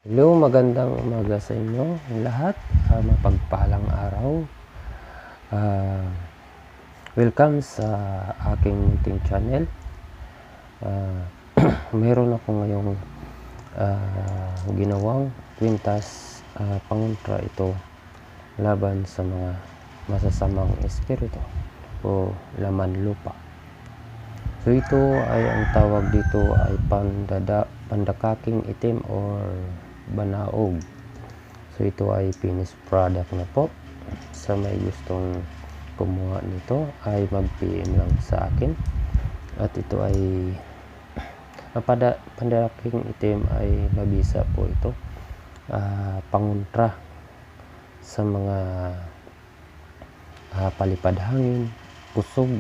Hello, magandang umaga sa inyo lahat. Mapagpalang araw. Ah, Welcome sa aking munting channel. Meron ako ngayong ginawang kwintas pangontra ito laban sa mga masasamang espiritu o laman lupa. So ito ay ang tawag dito ay pandakaking itim or banaog. So ito ay finished product na po. Sa may gustong kumuha nito ay mag-PM lang sa akin. At ito ay pandakaking itim ay mabisa po ito. Pangontra sa mga palipad hangin, kusog,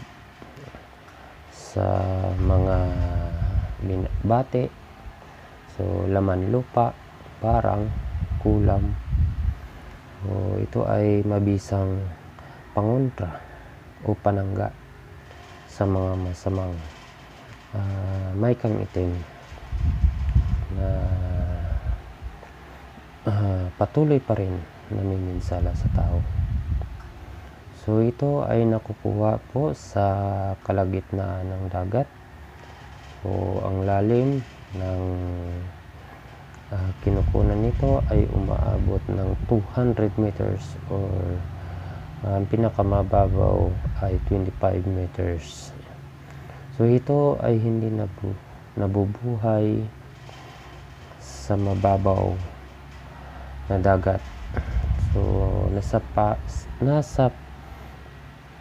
sa mga bate, so laman lupa, parang kulam. So ito ay mabisang pangontra o panangga sa mga masamang maikang itim na patuloy pa rin namiminsala sa tao. So ito ay nakukuha po sa kalagitnaan ng dagat. So ang lalim ng kinukunan nito ay umaabot ng 200 meters or ang pinakamababaw ay 25 meters. So ito ay hindi nabubuhay sa mababaw na dagat. So nasa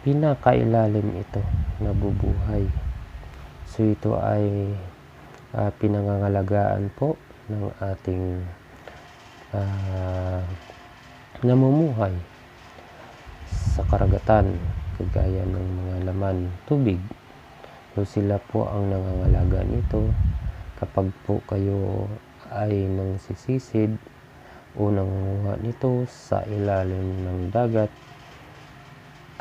pinakailalim ito nabubuhay. So ito ay pinangangalagaan po ng ating namumuhay sa karagatan kagaya ng mga laman tubig. So sila po ang nangangalaga nito. Kapag po kayo ay nangsisisid o nangunguha nito sa ilalim ng dagat,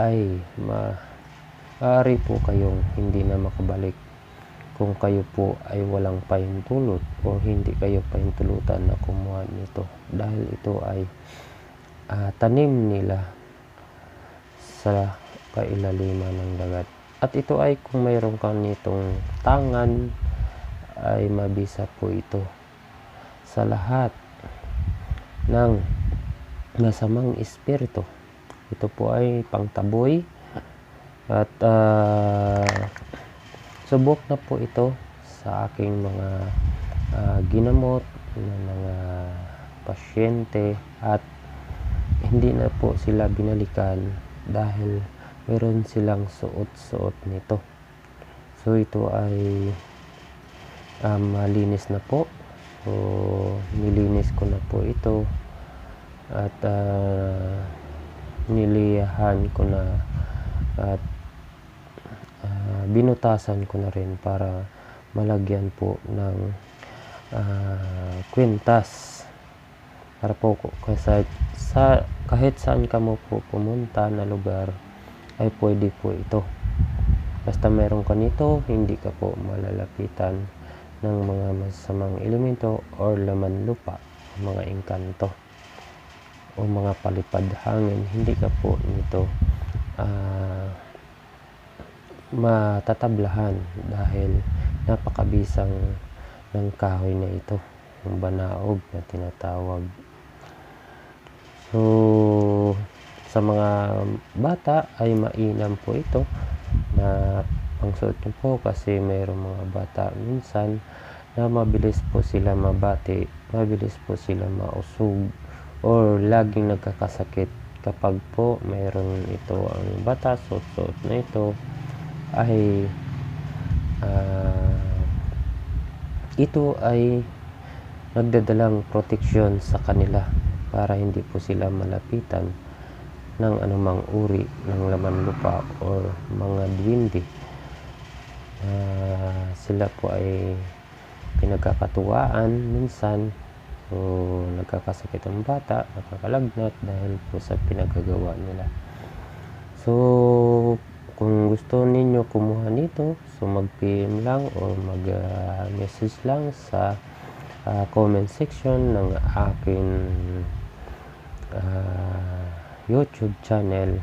ay maaari po kayong hindi na makabalik kung kayo po ay walang pahintulot o hindi kayo pahintulutan na kumuha nito, dahil ito ay tanim nila sa kailaliman ng dagat. At ito ay kung mayroon ka nitong tangan ay mabisa po ito sa lahat ng masamang espiritu. Ito po ay pangtaboy at subok na po ito sa aking mga ginamot ng mga pasyente at hindi na po sila binalikan dahil meron silang suot nito. So ito ay malinis na po. So nilinis ko na po ito at niliyahan ko na at binutasan ko na rin para malagyan po ng kwintas para po kahit saan ka mo po pumunta na lugar ay pwede po ito. Basta meron ka nito, hindi ka po malalapitan ng mga masamang elemento or laman lupa, mga engkanto o mga palipad hangin. Hindi ka po nito matatablahan dahil napakabisang ng kahoy na ito, yung banaog na tinatawag. So sa mga bata ay mainam po ito na pangsuot nyo po, kasi mayroong mga bata minsan na mabilis po sila mabati, mabilis po sila mausog or laging nagkakasakit. Kapag po mayroon ito ang bata, suot na ito ay ito ay nagdadalang proteksyon sa kanila para hindi po sila malapitan ng anumang uri ng laman lupa or mga duwende. Sila po ay pinagkakatuwaan minsan. So nagkakasakit ang bata, nakakalagnat dahil po sa pinagagawa nila. So kung gusto ninyo kumuha nito, so mag-PM lang o mag-message lang sa comment section ng aking YouTube channel.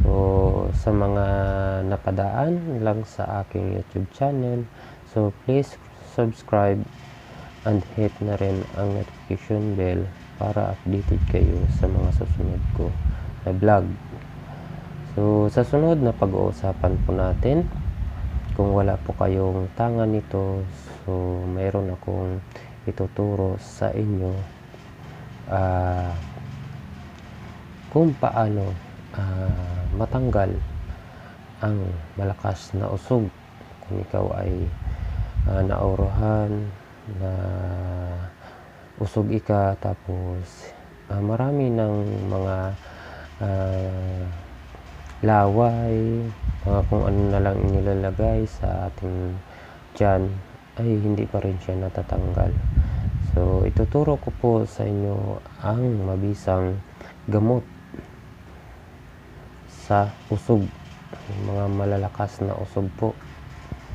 So sa mga napadaan lang sa aking YouTube channel, so please subscribe and hit na rin ang notification bell para updated kayo sa mga susunod ko na vlog. So sa sunod na pag-uusapan po natin, kung wala po kayong tangan nito, so mayroon akong ituturo sa inyo kung paano matanggal ang malakas na usog kung ikaw ay nauruhan na usog ika, tapos marami ng mga laway, kung ano na lang inilalagay sa ating tiyan, ay hindi pa rin siya natatanggal. So ituturo ko po sa inyo ang mabisang gamot sa usog, mga malalakas na usog po,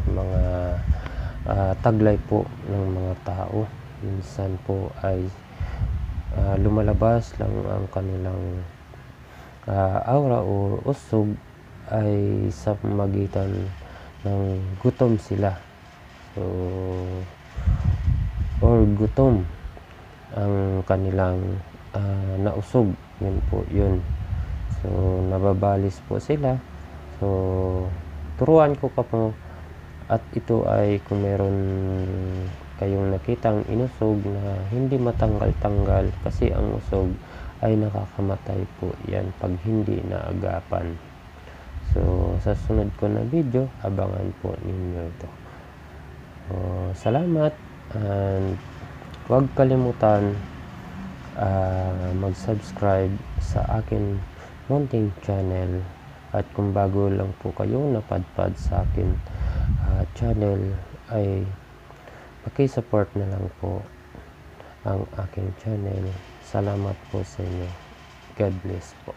mga taglay po ng mga tao. Minsan po ay lumalabas lang ang kanilang aura o usog ay sa magitan ng gutom sila. So or gutom ang kanilang nausog, yun po yun. So nababalis po sila. So turuan ko pa po, at ito ay kung meron kayong nakitang inusog na hindi matanggal-tanggal, kasi ang usog ay nakakamatay po yan pag hindi naagapan. So sa sunod ko na video, abangan po ninyo ito. So, salamat, and huwag kalimutan mag-subscribe sa akin munting channel, at kung bago lang po kayo napadpad sa akin channel, ay paki-support na lang po ang aking channel. Salamat po sa inyo. God bless po.